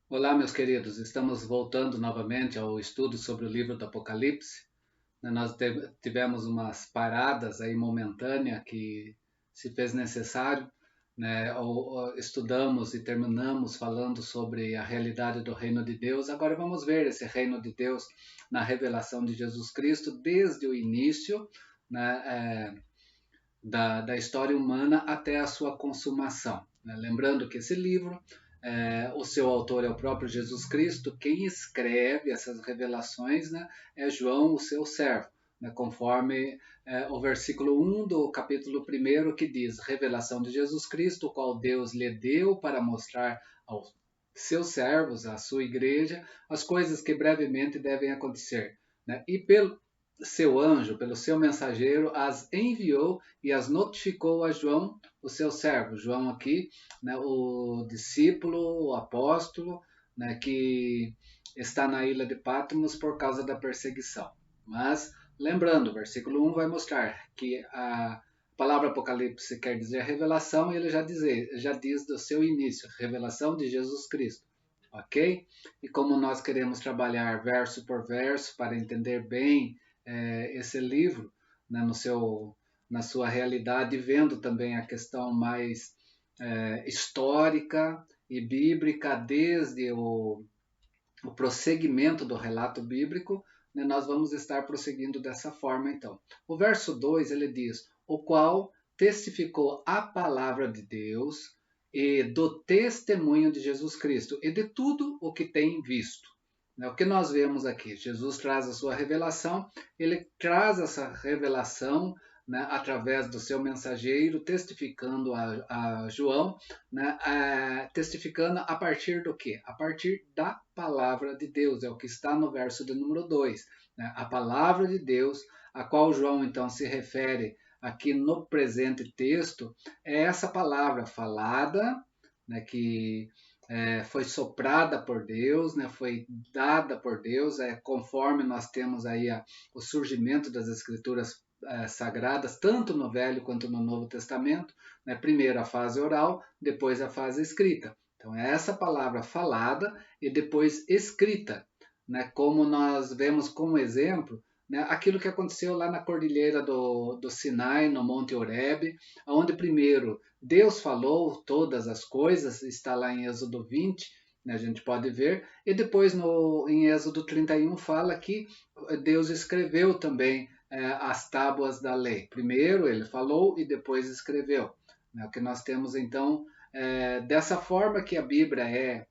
Olá, meus queridos. Estamos voltando novamente ao estudo sobre o livro do Apocalipse. Nós tivemos umas paradas aí momentâneas que se fez necessário, né? Estudamos e terminamos falando sobre a realidade do reino de Deus. Agora vamos ver esse reino de Deus na revelação de Jesus Cristo desde o início, né? Da história humana até a sua consumação, né? Lembrando que esse livro, o seu autor é o próprio Jesus Cristo, quem escreve essas revelações, né, é João, o seu servo, né, conforme o versículo 1 do capítulo 1 que diz: revelação de Jesus Cristo, o qual Deus lhe deu para mostrar aos seus servos, à sua igreja, as coisas que brevemente devem acontecer. Né? E pelo seu anjo, pelo seu mensageiro, as enviou e as notificou a João, o seu servo. João aqui, né, o discípulo, o apóstolo, né, que está na ilha de Patmos por causa da perseguição. Mas, lembrando, o versículo 1 vai mostrar que a palavra Apocalipse quer dizer revelação, e ele já diz do seu início, revelação de Jesus Cristo. Ok? E como nós queremos trabalhar verso por verso para entender bem esse livro, né, na sua realidade, vendo também a questão mais histórica e bíblica desde o prosseguimento do relato bíblico, né, nós vamos estar prosseguindo dessa forma então. O verso 2 ele diz: o qual testificou a palavra de Deus e do testemunho de Jesus Cristo e de tudo o que tem visto. O que nós vemos aqui? Jesus traz a sua revelação, ele traz essa revelação, né, através do seu mensageiro, testificando a João, né, testificando a partir do quê? A partir da palavra de Deus, é o que está no verso de número 2. Né, a palavra de Deus, a qual João então se refere aqui no presente texto, é essa palavra falada, né, que foi soprada por Deus, né, foi dada por Deus, conforme nós temos aí o surgimento das escrituras sagradas, tanto no Velho quanto no Novo Testamento, né, primeiro a fase oral, depois a fase escrita. Então é essa palavra falada e depois escrita, né, como nós vemos como exemplo, né, aquilo que aconteceu lá na cordilheira do Sinai, no Monte Horebe, onde primeiro Deus falou todas as coisas, está lá em Êxodo 20, né, a gente pode ver, e depois em Êxodo 31 fala que Deus escreveu também as tábuas da lei. Primeiro ele falou e depois escreveu. Né, o que nós temos então, dessa forma que a Bíblia é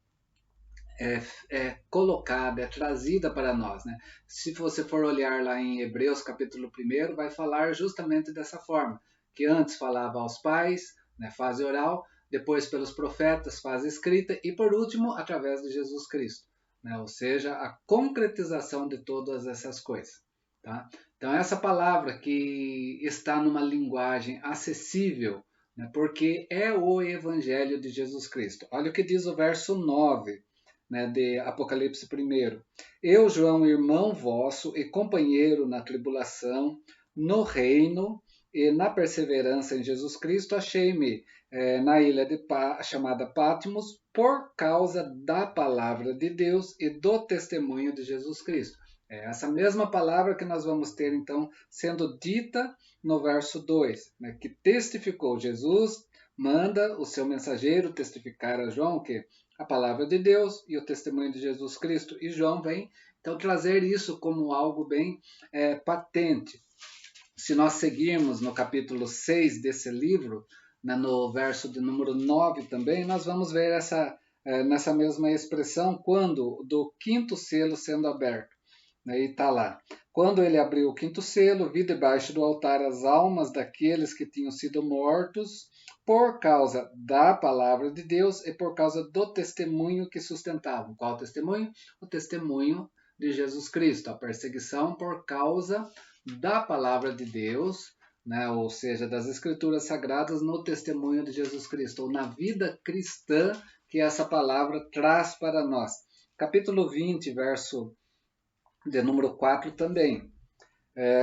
colocada, é trazida para nós. Né? Se você for olhar lá em Hebreus capítulo 1, vai falar justamente dessa forma, que antes falava aos pais, né, fase oral, depois pelos profetas, fase escrita, e por último, através de Jesus Cristo. Né? Ou seja, a concretização de todas essas coisas. Tá? Então, essa palavra que está numa linguagem acessível, né, porque é o Evangelho de Jesus Cristo. Olha o que diz o verso 9, né, de Apocalipse 1. Eu, João, irmão vosso e companheiro na tribulação, no reino e na perseverança em Jesus Cristo, achei-me na ilha chamada Patmos por causa da palavra de Deus e do testemunho de Jesus Cristo. É essa mesma palavra que nós vamos ter, então, sendo dita no verso 2, né, que testificou. Jesus manda o seu mensageiro testificar a João que a palavra de Deus e o testemunho de Jesus Cristo. E João vem, então, trazer isso como algo bem patente. Se nós seguirmos no capítulo 6 desse livro, né, no verso de número 9 também, nós vamos ver nessa mesma expressão, quando do quinto selo sendo aberto. Né, e está lá. Quando ele abriu o quinto selo, vi debaixo do altar as almas daqueles que tinham sido mortos por causa da palavra de Deus e por causa do testemunho que sustentavam. Qual testemunho? O testemunho de Jesus Cristo, a perseguição por causa da palavra de Deus, né? Ou seja, das escrituras sagradas no testemunho de Jesus Cristo, ou na vida cristã que essa palavra traz para nós. Capítulo 20, verso de número 4 também.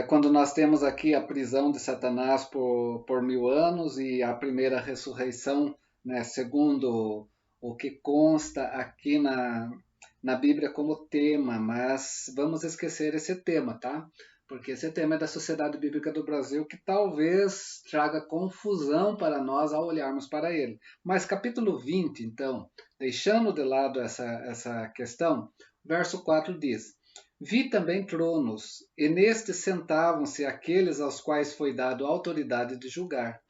Quando nós temos aqui a prisão de Satanás por 1000 anos e a primeira ressurreição, né, segundo o que consta aqui na Bíblia como tema, mas vamos esquecer esse tema, tá? Porque esse tema é da Sociedade Bíblica do Brasil, que talvez traga confusão para nós ao olharmos para ele. Mas capítulo 20, então, deixando de lado essa questão, verso 4 diz: Vi também tronos, e nestes sentavam-se aqueles aos quais foi dado autoridade de julgar.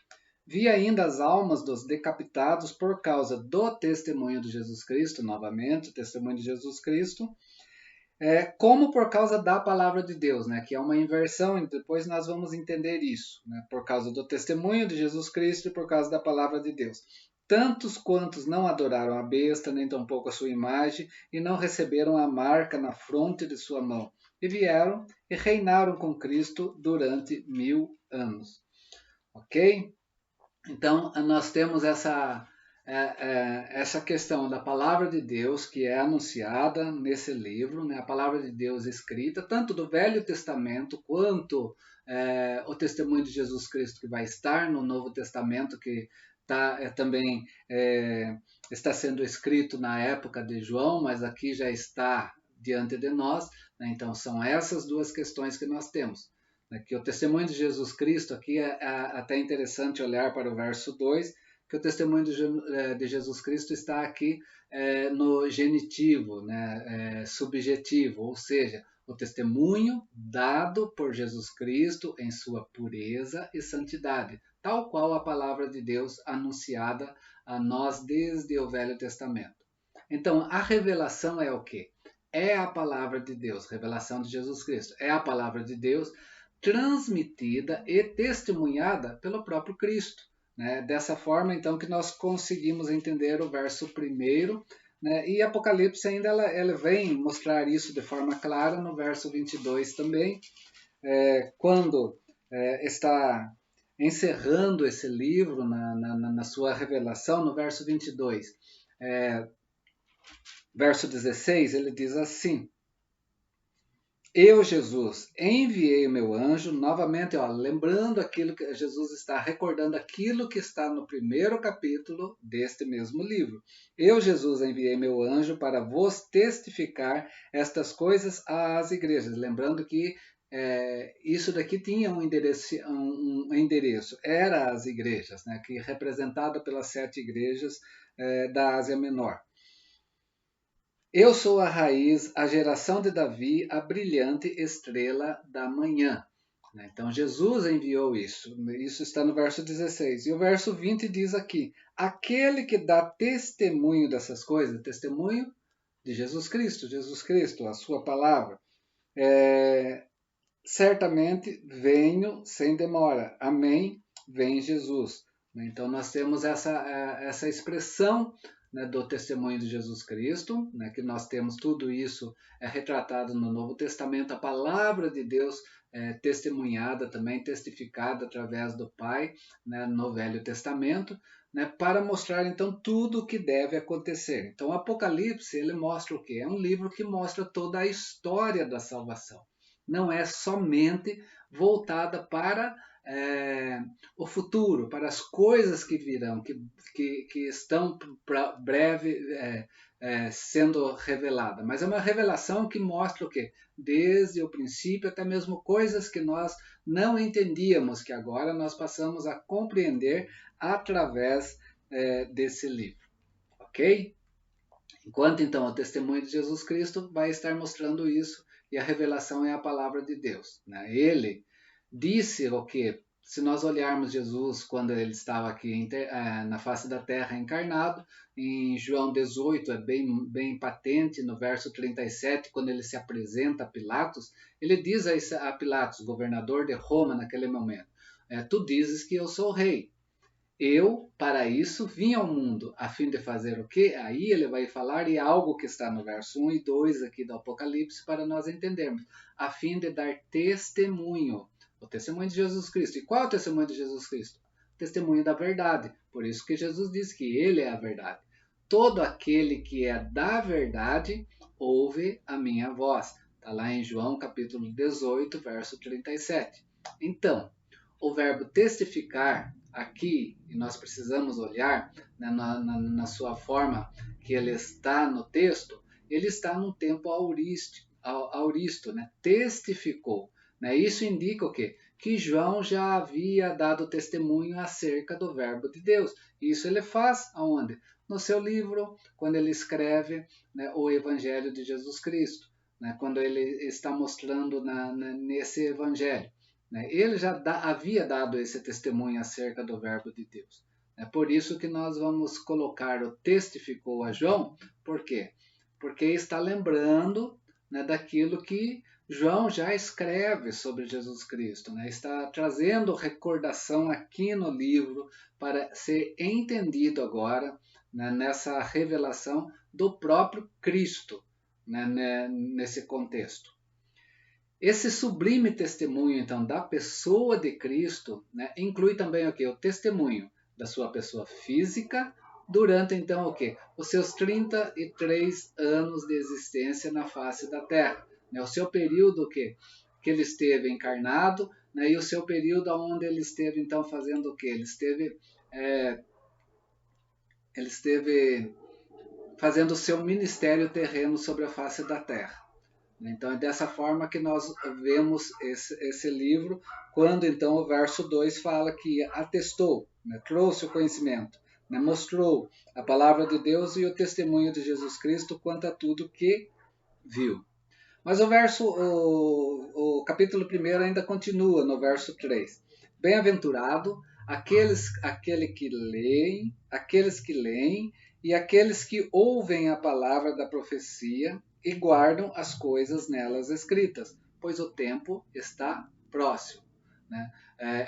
Vi ainda as almas dos decapitados por causa do testemunho de Jesus Cristo, novamente, o testemunho de Jesus Cristo, como por causa da palavra de Deus, né? Que é uma inversão, e depois nós vamos entender isso, né? Por causa do testemunho de Jesus Cristo e por causa da palavra de Deus. Tantos quantos não adoraram a besta, nem tampouco a sua imagem, e não receberam a marca na fronte de sua mão, e vieram e reinaram com Cristo durante 1000 anos. Ok? Então, nós temos essa questão da palavra de Deus que é anunciada nesse livro, né? A palavra de Deus escrita, tanto do Velho Testamento quanto o testemunho de Jesus Cristo que vai estar no Novo Testamento, que também está sendo escrito na época de João, mas aqui já está diante de nós, né? Então, são essas duas questões que nós temos. Que o testemunho de Jesus Cristo, aqui é até interessante olhar para o verso 2, que o testemunho de Jesus Cristo está aqui no genitivo, né, subjetivo, ou seja, o testemunho dado por Jesus Cristo em sua pureza e santidade, tal qual a palavra de Deus anunciada a nós desde o Velho Testamento. Então, a revelação é o quê? É a palavra de Deus, revelação de Jesus Cristo. É a palavra de Deus transmitida e testemunhada pelo próprio Cristo. Né? Dessa forma, então, que nós conseguimos entender o verso 1, né? E Apocalipse ainda ela vem mostrar isso de forma clara no verso 22 também, quando está encerrando esse livro na sua revelação, no verso 22. Verso 16, ele diz assim: Eu, Jesus, enviei o meu anjo, novamente, lembrando aquilo que Jesus está recordando, aquilo que está no 1º capítulo deste mesmo livro. Eu, Jesus, enviei meu anjo para vos testificar estas coisas às igrejas. Lembrando que isso daqui tinha um endereço, era as igrejas, né, que representada pelas 7 igrejas da Ásia Menor. Eu sou a raiz, a geração de Davi, a brilhante estrela da manhã. Então Jesus enviou isso. Isso está no verso 16. E o verso 20 diz aqui: aquele que dá testemunho dessas coisas, testemunho de Jesus Cristo, a sua palavra, certamente venho sem demora. Amém, vem Jesus. Então nós temos essa expressão, né, do testemunho de Jesus Cristo, né, que nós temos tudo isso retratado no Novo Testamento, a palavra de Deus testemunhada também, testificada através do Pai, né, no Velho Testamento, né, para mostrar então tudo o que deve acontecer. Então o Apocalipse, ele mostra o quê? É um livro que mostra toda a história da salvação. Não é somente voltada para o futuro, para as coisas que virão, que estão para breve sendo revelada. Mas é uma revelação que mostra o quê? Desde o princípio até mesmo coisas que nós não entendíamos, que agora nós passamos a compreender através desse livro. Ok? Enquanto então o testemunho de Jesus Cristo vai estar mostrando isso, e a revelação é a palavra de Deus. Né? Ele disse o que, se nós olharmos Jesus quando ele estava aqui na face da terra encarnado, em João 18 é bem patente, no verso 37, quando ele se apresenta a Pilatos, ele diz a Pilatos, governador de Roma naquele momento, tu dizes que eu sou rei. Eu, para isso, vim ao mundo, a fim de fazer o quê? Aí ele vai falar, e algo que está no verso 1 e 2 aqui do Apocalipse, para nós entendermos, a fim de dar testemunho, o testemunho de Jesus Cristo. E qual é o testemunho de Jesus Cristo? O testemunho da verdade. Por isso que Jesus diz que ele é a verdade. Todo aquele que é da verdade, ouve a minha voz. Está lá em João capítulo 18, verso 37. Então, o verbo testificar aqui, e nós precisamos olhar, né, na sua forma que ele está no texto, ele está num tempo auristo, né? Testificou. Né? Isso indica o quê? Que João já havia dado testemunho acerca do verbo de Deus. Isso ele faz aonde? No seu livro, quando ele escreve, né, o Evangelho de Jesus Cristo, né, quando ele está mostrando nesse Evangelho. Né, ele já havia dado esse testemunho acerca do verbo de Deus. É por isso que nós vamos colocar o testificou a João. Por quê? Porque está lembrando, né, daquilo que João já escreve sobre Jesus Cristo, né? Está trazendo recordação aqui no livro para ser entendido agora, né, nessa revelação do próprio Cristo, né, nesse contexto. Esse sublime testemunho, então, da pessoa de Cristo, né, inclui também o quê? O testemunho da sua pessoa física durante, então, o quê? Os seus 33 anos de existência na face da Terra. Né, o seu período que ele esteve encarnado, né, e o seu período onde ele esteve, então, fazendo o quê? Ele esteve fazendo o seu ministério terreno sobre a face da Terra. Então é dessa forma que nós vemos esse livro, quando então o verso 2 fala que atestou, né, trouxe o conhecimento, né, mostrou a palavra de Deus e o testemunho de Jesus Cristo quanto a tudo que viu. Mas o capítulo 1 ainda continua no verso 3. Bem-aventurado aqueles que leem e aqueles que ouvem a palavra da profecia e guardam as coisas nelas escritas, pois o tempo está próximo. Né?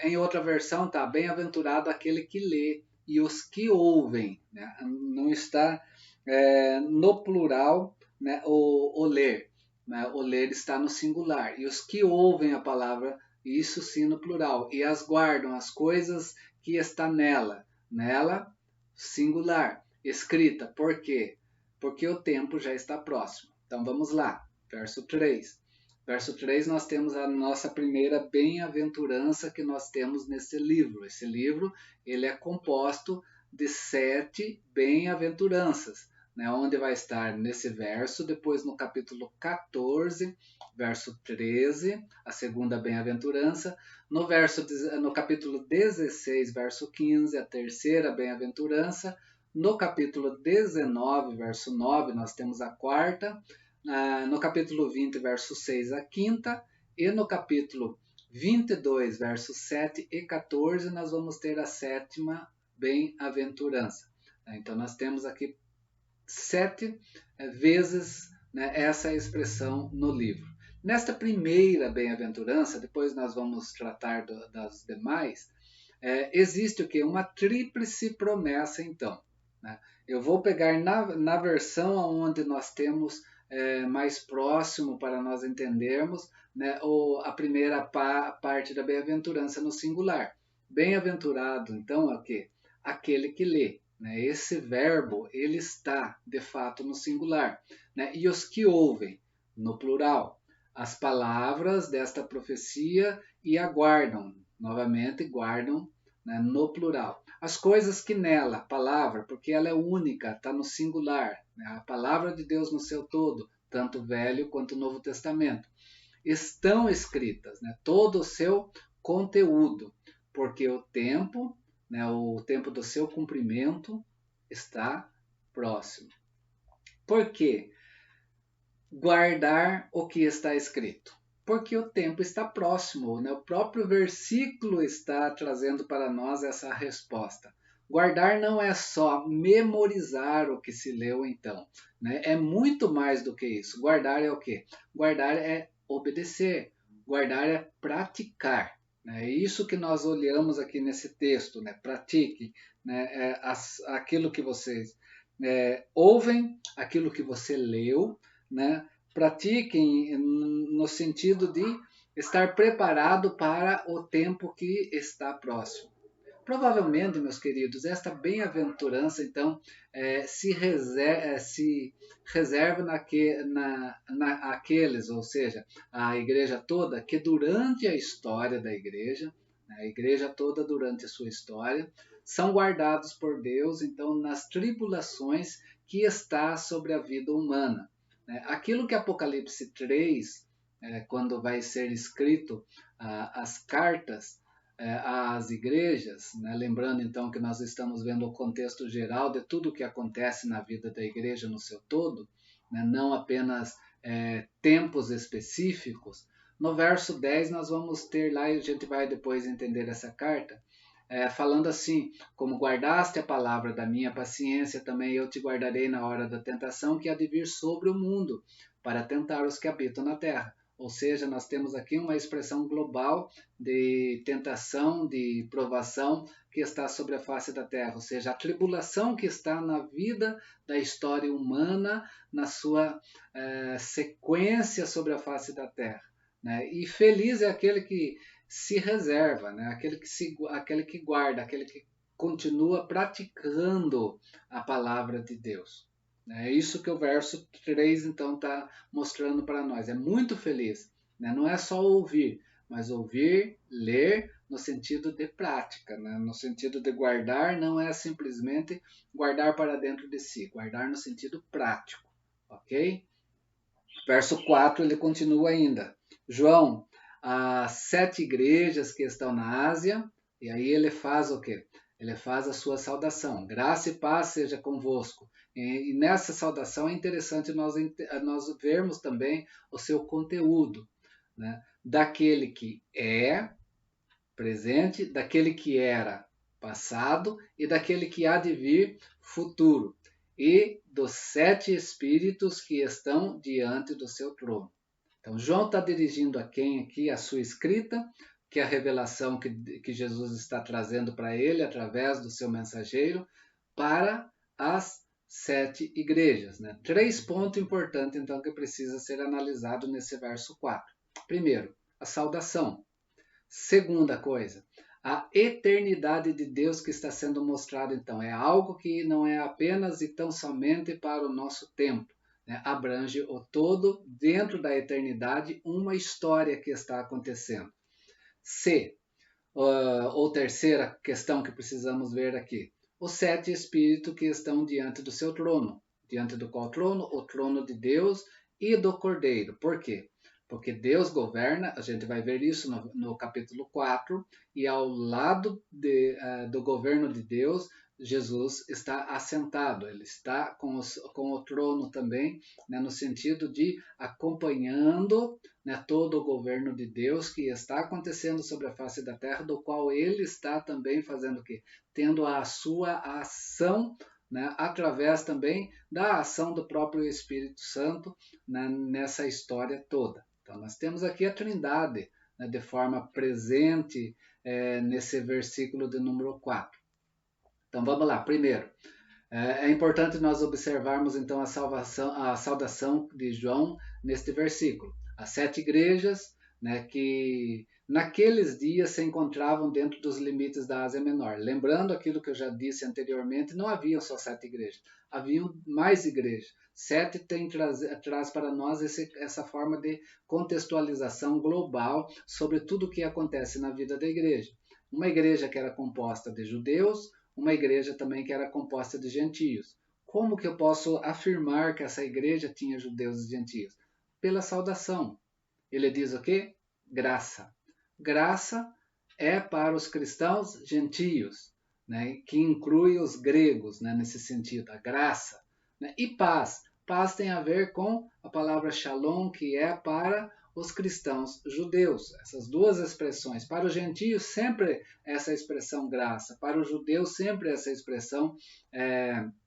Em outra versão está bem-aventurado aquele que lê e os que ouvem. Né? Não está no plural, né, o ler. Né? O ler está no singular. E os que ouvem a palavra, isso sim no plural. E as guardam, as coisas que está nela. Nela, singular, escrita. Por quê? Porque o tempo já está próximo. Então vamos lá, verso 3. Verso 3 nós temos a nossa primeira bem-aventurança que nós temos nesse livro. Esse livro ele é composto de 7 bem-aventuranças, né, onde vai estar nesse verso, depois no capítulo 14, verso 13, a segunda bem-aventurança, no capítulo 16, verso 15, a terceira bem-aventurança, no capítulo 19, verso 9, nós temos a quarta, no capítulo 20, verso 6, a quinta, e no capítulo 22, versos 7 e 14, nós vamos ter a sétima bem-aventurança. Então, nós temos aqui 7 vezes, né, essa expressão no livro. Nesta primeira bem-aventurança, depois nós vamos tratar das demais, existe o que? Uma tríplice promessa, então. Né? Eu vou pegar na versão onde nós temos mais próximo para nós entendermos, né, a primeira parte da bem-aventurança no singular. Bem-aventurado, então, é o quê? Aquele que lê. Né? Esse verbo, ele está, de fato, no singular. Né? E os que ouvem, no plural. As palavras desta profecia e aguardam, novamente, guardam, né, no plural. As coisas que nela, palavra, porque ela é única, está no singular, né, a palavra de Deus no seu todo, tanto o Velho quanto o Novo Testamento, estão escritas, né, todo o seu conteúdo, porque o tempo, né, o tempo do seu cumprimento está próximo. Por quê? Guardar o que está escrito. Porque o tempo está próximo, né? O próprio versículo está trazendo para nós essa resposta. Guardar não é só memorizar o que se leu então, né? É muito mais do que isso. Guardar é o quê? Guardar é obedecer, guardar é praticar. Né? É isso que nós olhamos aqui nesse texto, né? Pratique, né? Aquilo que vocês ouvem, aquilo que você leu, né? Pratiquem no sentido de estar preparado para o tempo que está próximo. Provavelmente, meus queridos, esta bem-aventurança, então, se reserva naqueles, ou seja, a igreja toda, que durante a história da igreja, né, a igreja toda durante a sua história, são guardados por Deus, então, nas tribulações que está sobre a vida humana. Aquilo que Apocalipse 3, quando vai ser escrito as cartas às igrejas, né, lembrando então que nós estamos vendo o contexto geral de tudo o que acontece na vida da igreja no seu todo, né, não apenas tempos específicos. No verso 10 nós vamos ter lá, e a gente vai depois entender essa carta, falando assim: como guardaste a palavra da minha paciência, também eu te guardarei na hora da tentação que há de vir sobre o mundo, para tentar os que habitam na terra. Ou seja, nós temos aqui uma expressão global de tentação, de provação que está sobre a face da terra, ou seja, a tribulação que está na vida da história humana, na sua sequência sobre a face da terra. Né? E feliz é aquele que se reserva, né? aquele que guarda, aquele que continua praticando a palavra de Deus. É isso que o verso 3 então está mostrando para nós. É muito feliz, né? Não é só ouvir, mas ouvir, ler no sentido de prática, né? No sentido de guardar, não é simplesmente guardar para dentro de si, guardar no sentido prático, ok? Verso 4 ele continua ainda. João, as 7 igrejas que estão na Ásia, e aí ele faz o quê? Ele faz a sua saudação. Graça e paz seja convosco. E nessa saudação é interessante nós vermos também o seu conteúdo, né? Daquele que é presente, daquele que era passado e daquele que há de vir futuro, e dos 7 espíritos que estão diante do seu trono. Então, João está dirigindo a quem aqui a sua escrita, que é a revelação que Jesus está trazendo para ele através do seu mensageiro, para as 7 igrejas. Né? 3 pontos importantes, então, que precisa ser analisado nesse verso 4. Primeiro, a saudação. Segunda coisa, a eternidade de Deus que está sendo mostrado, então, é algo que não é apenas e tão somente para o nosso tempo. Né? Abrange o todo, dentro da eternidade, uma história que está acontecendo. Ou terceira questão que precisamos ver aqui, os 7 espíritos que estão diante do seu trono. Diante do qual trono? O trono de Deus e do Cordeiro. Por quê? Porque Deus governa, a gente vai ver isso no capítulo 4, e ao lado do governo de Deus, Jesus está assentado, ele está com o trono também, né, no sentido de acompanhando, né, todo o governo de Deus que está acontecendo sobre a face da terra, do qual ele está também fazendo o quê? Tendo a sua ação, né, através também da ação do próprio Espírito Santo, né, nessa história toda. Então, nós temos aqui a Trindade, né, de forma presente nesse versículo de número 4. Então, vamos lá. Primeiro, é importante nós observarmos, então, a saudação de João neste versículo. As 7 igrejas, né, que naqueles dias se encontravam dentro dos limites da Ásia Menor. Lembrando aquilo que eu já disse anteriormente, não haviam só 7 igrejas, haviam mais igrejas. 7 traz para nós essa forma de contextualização global sobre tudo o que acontece na vida da igreja. Uma igreja que era composta de judeus, uma igreja também que era composta de gentios. Como que eu posso afirmar que essa igreja tinha judeus e gentios? Pela saudação. Ele diz o quê? Graça. Graça é para os cristãos gentios, né, que inclui os gregos, né, nesse sentido, a graça. Né, e paz. Paz tem a ver com a palavra shalom, que é para os cristãos judeus. Essas duas expressões. Para os gentios, sempre essa expressão graça. Para os judeus, sempre essa expressão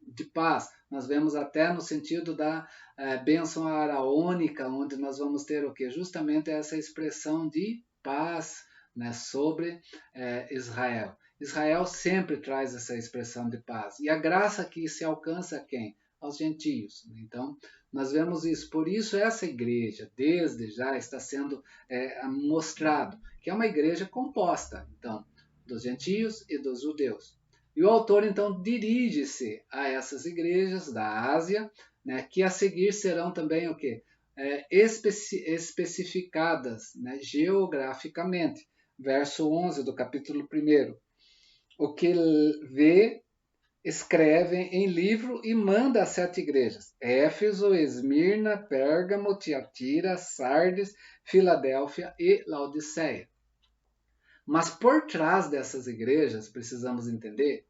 de paz. Nós vemos até no sentido da bênção araônica, onde nós vamos ter o quê? Justamente essa expressão de paz, né, sobre Israel. Israel sempre traz essa expressão de paz. E a graça que se alcança a quem? Aos gentios. Então, nós vemos isso. Por isso, essa igreja, desde já, está sendo mostrado que é uma igreja composta, então, dos gentios e dos judeus. E o autor, então, dirige-se a essas igrejas da Ásia, né, que a seguir serão também o quê? Especificadas, né, geograficamente. verso 11 do capítulo 1. O que vê, escreve em livro e manda às 7 igrejas: Éfeso, Esmirna, Pérgamo, Tiatira, Sardes, Filadélfia e Laodiceia. Mas por trás dessas igrejas, precisamos entender,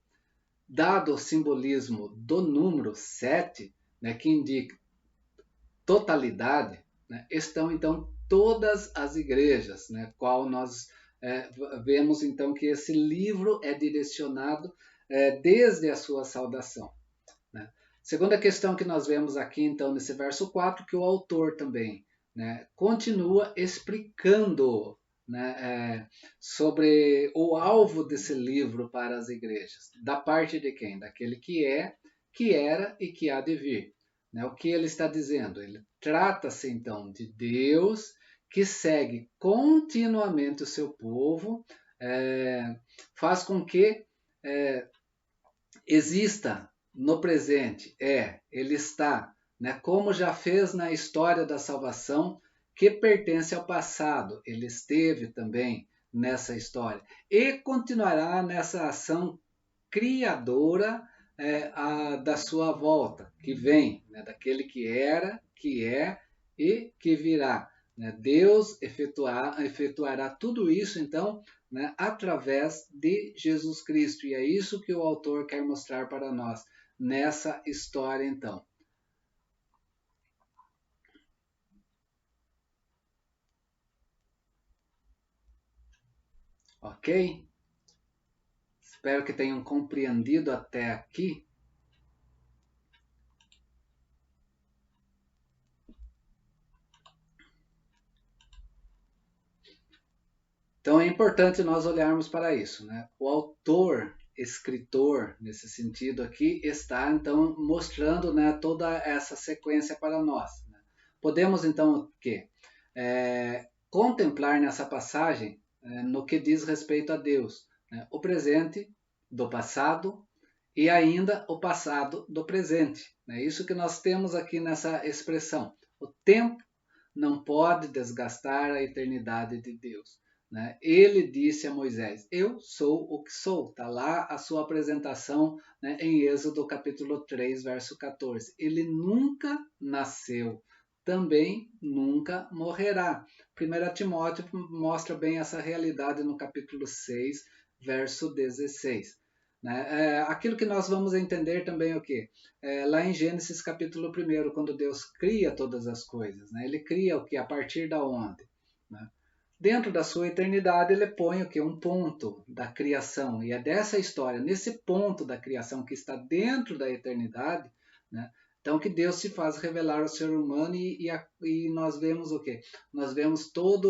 dado o simbolismo do número 7, né, que indica totalidade, né, estão então todas as igrejas, né, qual nós vemos então que esse livro é direcionado desde a sua saudação. Né. Segunda questão que nós vemos aqui então nesse verso 4, que o autor também, né, continua explicando, né, sobre o alvo desse livro para as igrejas. Da parte de quem? Daquele que é, que era e que há de vir. Né? O que ele está dizendo? Ele trata-se então de Deus que segue continuamente o seu povo, faz com que exista no presente. Ele está, né, como já fez na história da salvação, que pertence ao passado. Ele esteve também nessa história e continuará nessa ação criadora da sua volta, que vem, né, daquele que era, que é e que virá. Né? Deus efetuará tudo isso, então, né, através de Jesus Cristo. E é isso que o autor quer mostrar para nós nessa história, então. Ok? Espero que tenham compreendido até aqui. Então é importante nós olharmos para isso, né? O autor, escritor, nesse sentido aqui, está então mostrando, né, toda essa sequência para nós. Né? Podemos então o quê? Contemplar nessa passagem no que diz respeito a Deus, né? O presente do passado e ainda o passado do presente. É né? Isso que nós temos aqui nessa expressão. O tempo não pode desgastar a eternidade de Deus. Né? Ele disse a Moisés: Eu sou o que sou. Está lá a sua apresentação, né, em Êxodo capítulo 3, verso 14. Ele nunca nasceu, também nunca morrerá. 1 Timóteo mostra bem essa realidade no capítulo 6, verso 16. Né? Aquilo que nós vamos entender também o quê? Lá em Gênesis capítulo 1, quando Deus cria todas as coisas. Né? Ele cria o que? A partir da onde? Né? Dentro da sua eternidade, ele põe o que? Um ponto da criação. E é dessa história, nesse ponto da criação que está dentro da eternidade, né? Então que Deus se faz revelar ao ser humano e nós vemos o quê? Nós vemos toda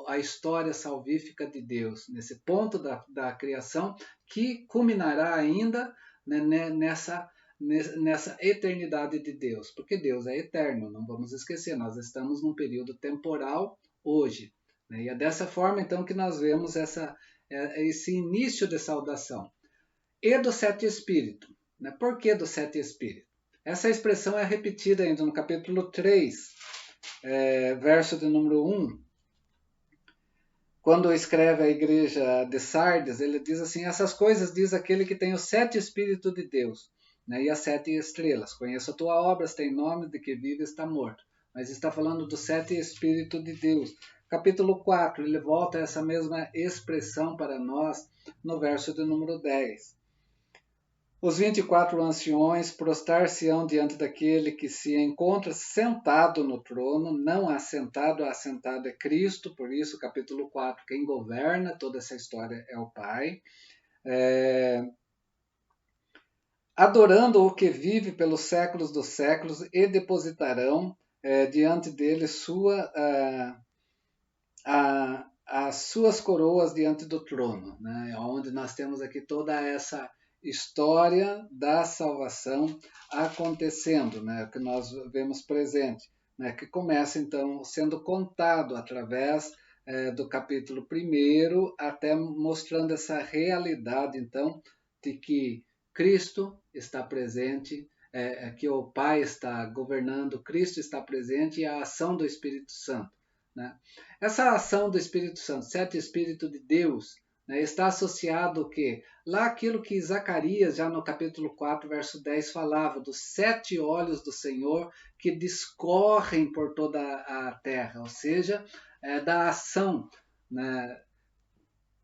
a história salvífica de Deus, nesse ponto da criação, que culminará ainda, né, nessa eternidade de Deus. Porque Deus é eterno, não vamos esquecer, nós estamos num período temporal hoje. E é dessa forma, então, que nós vemos esse início de saudação. E do sete espírito. Né? Por que do sete espírito? Essa expressão é repetida ainda no capítulo 3, verso de número 1. Quando escreve a igreja de Sardes, ele diz assim: essas coisas diz aquele que tem o sete espíritos de Deus, né? E as 7 estrelas. Conheço a tua obra, tem nome de que vive e está morto. Mas está falando do sete espíritos de Deus. Capítulo 4, ele volta a essa mesma expressão para nós no verso de número 10. Os 24 anciões prostrar-se-ão diante daquele que se encontra sentado no trono, não assentado é Cristo, por isso, capítulo 4, quem governa toda essa história é o Pai. Adorando o que vive pelos séculos dos séculos, e depositarão diante dele as suas coroas diante do trono, né? Onde nós temos aqui toda essa história da salvação acontecendo, né? Que nós vemos presente, né? Que começa então sendo contado através do capítulo 1, até mostrando essa realidade então de que Cristo está presente, que o Pai está governando, Cristo está presente e a ação do Espírito Santo. né? Essa ação do Espírito Santo, 7 Espírito de Deus, né, está associado o quê? Lá aquilo que Zacarias, já no capítulo 4, verso 10, falava, dos 7 olhos do Senhor que discorrem por toda a terra, ou seja, da ação, né,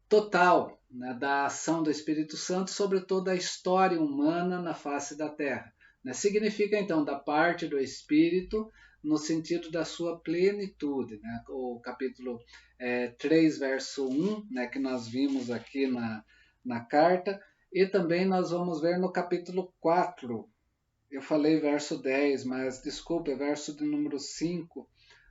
total, né, da ação do Espírito Santo sobre toda a história humana na face da terra. Né? Significa, então, da parte do Espírito, no sentido da sua plenitude. Né? O capítulo 3, verso 1, né, que nós vimos aqui na carta, e também nós vamos ver no capítulo 4. Eu falei verso 10, mas desculpa, é verso de número 5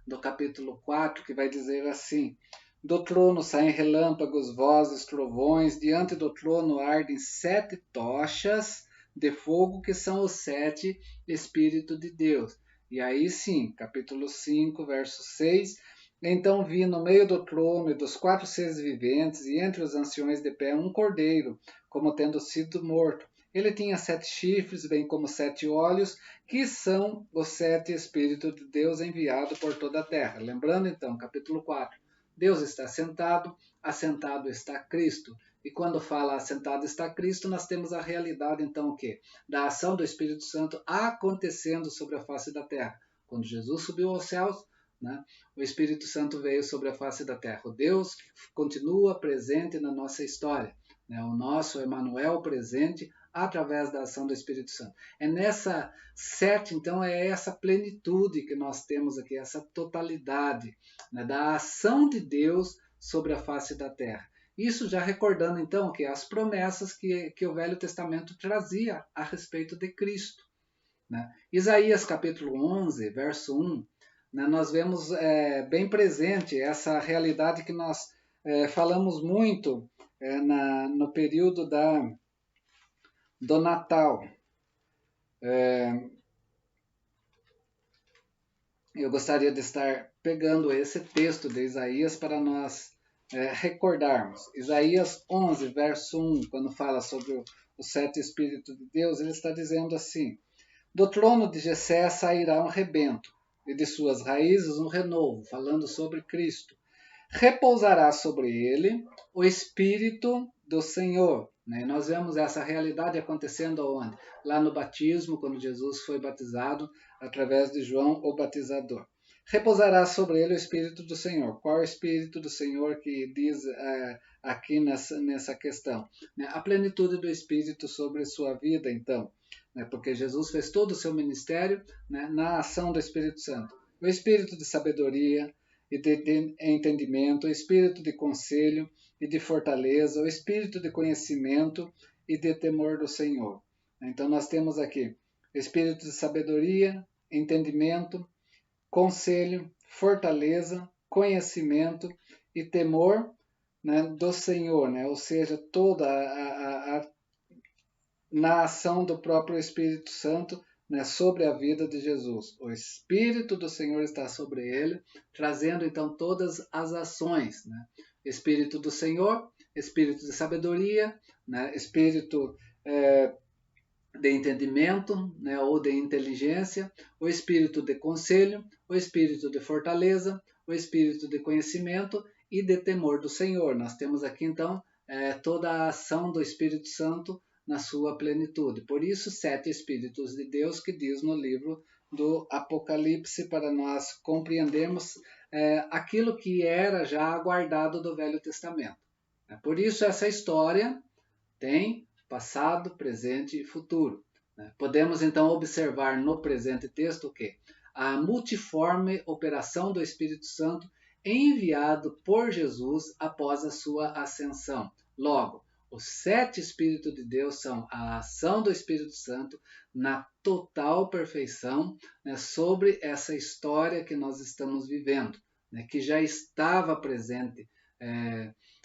do capítulo 4, que vai dizer assim: do trono saem relâmpagos, vozes, trovões, diante do trono ardem 7 tochas de fogo, que são os 7 Espíritos de Deus. E aí sim, capítulo 5, verso 6, então vi no meio do trono e dos 4 seres viventes, e entre os anciões de pé, um cordeiro, como tendo sido morto. Ele tinha 7 chifres, bem como 7 olhos, que são os 7 Espíritos de Deus enviados por toda a terra. Lembrando então, capítulo 4, Deus está assentado está Cristo. E quando fala assentado está Cristo, nós temos a realidade então o quê? Da ação do Espírito Santo acontecendo sobre a face da terra. Quando Jesus subiu aos céus, né, o Espírito Santo veio sobre a face da terra. O Deus continua presente na nossa história. Né, o nosso Emmanuel presente através da ação do Espírito Santo. É nessa 7, então, é essa plenitude que nós temos aqui, essa totalidade, né, da ação de Deus sobre a face da terra. Isso já recordando, então, que as promessas que o Velho Testamento trazia a respeito de Cristo. Né? Isaías capítulo 11, verso 1, né, nós vemos bem presente essa realidade que nós falamos muito no período do Natal. Eu gostaria de estar pegando esse texto de Isaías para nós recordarmos. Isaías 11, verso 1, quando fala sobre os 7 Espíritos de Deus, ele está dizendo assim: do trono de Jessé sairá um rebento, e de suas raízes um renovo, falando sobre Cristo. Repousará sobre ele o Espírito do Senhor. Né? Nós vemos essa realidade acontecendo onde? Lá no batismo, quando Jesus foi batizado através de João, o batizador. Repousará sobre ele o Espírito do Senhor. Qual é o Espírito do Senhor que diz aqui nessa questão? Né? A plenitude do Espírito sobre sua vida, então. Né? Porque Jesus fez todo o seu ministério, né, na ação do Espírito Santo. O Espírito de sabedoria e de entendimento, o espírito de conselho e de fortaleza, o espírito de conhecimento e de temor do Senhor. Então nós temos aqui espírito de sabedoria, entendimento, conselho, fortaleza, conhecimento e temor, né, do Senhor, né? Ou seja, toda na ação do próprio Espírito Santo, né, sobre a vida de Jesus. O Espírito do Senhor está sobre ele, trazendo então todas as ações. Né? Espírito do Senhor, Espírito de sabedoria, né? Espírito de entendimento, né, ou de inteligência, o Espírito de conselho, o Espírito de fortaleza, o Espírito de conhecimento e de temor do Senhor. Nós temos aqui então toda a ação do Espírito Santo na sua plenitude. Por isso, 7 Espíritos de Deus, que diz no livro do Apocalipse, para nós compreendermos aquilo que era já aguardado do Velho Testamento. Por isso, essa história tem passado, presente e futuro. Podemos, então, observar no presente texto o quê? A multiforme operação do Espírito Santo enviado por Jesus após a sua ascensão. Logo, os 7 Espíritos de Deus são a ação do Espírito Santo na total perfeição, né, sobre essa história que nós estamos vivendo, né, que já estava presente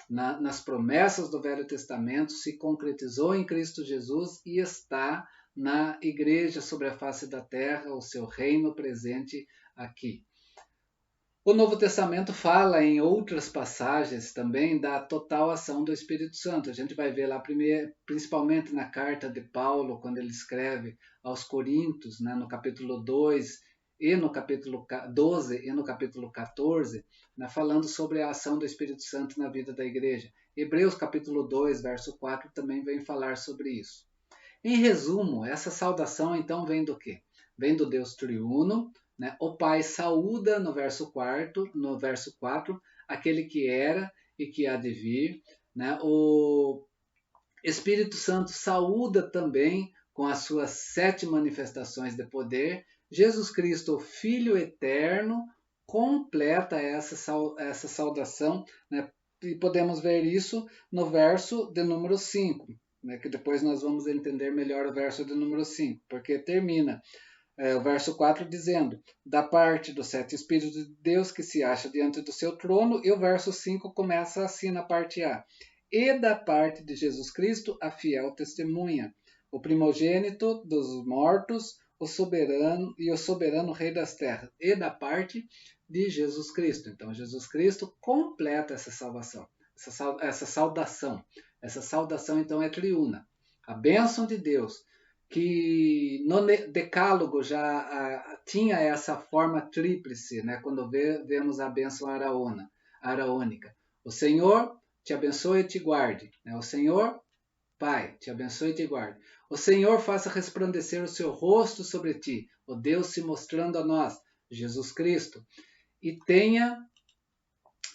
nas promessas do Velho Testamento, se concretizou em Cristo Jesus e está na igreja sobre a face da terra, o seu reino presente aqui. O Novo Testamento fala em outras passagens também da total ação do Espírito Santo. A gente vai ver lá principalmente na carta de Paulo, quando ele escreve aos Coríntios, né, no capítulo 2 e no capítulo 12 e no capítulo 14, né, falando sobre a ação do Espírito Santo na vida da igreja. Hebreus capítulo 2, verso 4 também vem falar sobre isso. Em resumo, essa saudação então vem do quê? Vem do Deus triuno, né? O Pai saúda no verso 4, aquele que era e que há de vir, né? O Espírito Santo saúda também com as suas 7 manifestações de poder. Jesus Cristo, o Filho eterno, completa essa saudação, né? E podemos ver isso no verso de número 5, né? Que depois nós vamos entender melhor o verso de número 5, porque termina o verso 4 dizendo, da parte dos 7 Espíritos de Deus que se acha diante do seu trono, e o verso 5 começa assim na parte A. E da parte de Jesus Cristo, a fiel testemunha, o primogênito dos mortos, o soberano Rei das terras, e da parte de Jesus Cristo. Então, Jesus Cristo completa essa salvação, essa saudação. Essa saudação, então, é triuna. A bênção de Deus, que no Decálogo já tinha essa forma tríplice, né? Quando vemos a bênção araônica. O Senhor te abençoe e te guarde. Né? O Senhor, Pai, te abençoe e te guarde. O Senhor faça resplandecer o seu rosto sobre ti, o Deus se mostrando a nós, Jesus Cristo, e tenha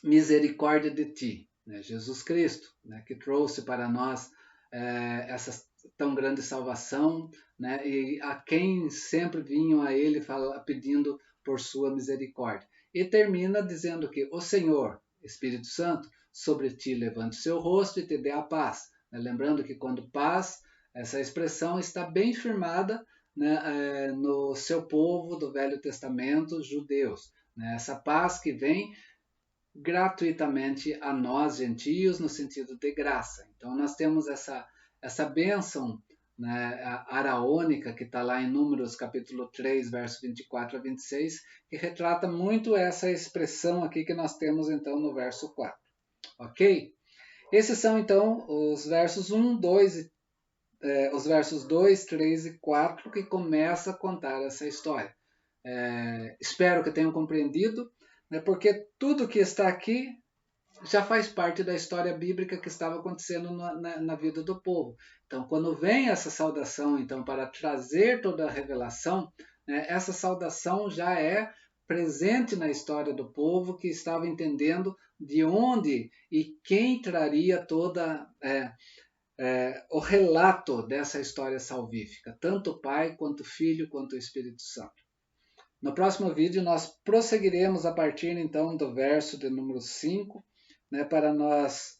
misericórdia de ti. Né? Jesus Cristo, né? Que trouxe para nós essa tão grande salvação, né? E a quem sempre vinham a ele pedindo por sua misericórdia. E termina dizendo que o Senhor, Espírito Santo, sobre ti levante o seu rosto e te dê a paz. Né? Lembrando que quando paz, essa expressão está bem firmada, né, no seu povo do Velho Testamento, judeus. Né? Essa paz que vem gratuitamente a nós, gentios, no sentido de graça. Então, nós temos essa bênção, né, araônica, que está lá em Números, capítulo 3, verso 24 a 26, que retrata muito essa expressão aqui que nós temos, então, no verso 4. Ok? Esses são, então, os versos 1, 2, os versos 2, 3 e 4, que começa a contar essa história. Espero que tenham compreendido, né, porque tudo que está aqui já faz parte da história bíblica que estava acontecendo na vida do povo. Então, quando vem essa saudação, então, para trazer toda a revelação, né, essa saudação já é presente na história do povo, que estava entendendo de onde e quem traria toda o relato dessa história salvífica, tanto o Pai, quanto o Filho, quanto o Espírito Santo. No próximo vídeo, nós prosseguiremos a partir, então, do verso de número 5, né, para nós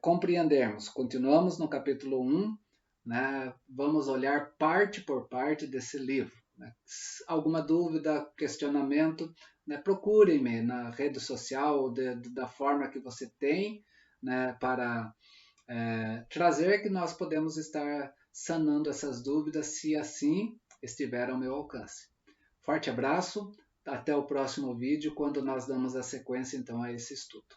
compreendermos. Continuamos no capítulo 1, né, vamos olhar parte por parte desse livro. Né. Alguma dúvida, questionamento, né, procure-me na rede social da forma que você tem, né, para trazer, que nós podemos estar sanando essas dúvidas, se assim estiver ao meu alcance. Forte abraço, até o próximo vídeo, quando nós damos a sequência então a esse estudo.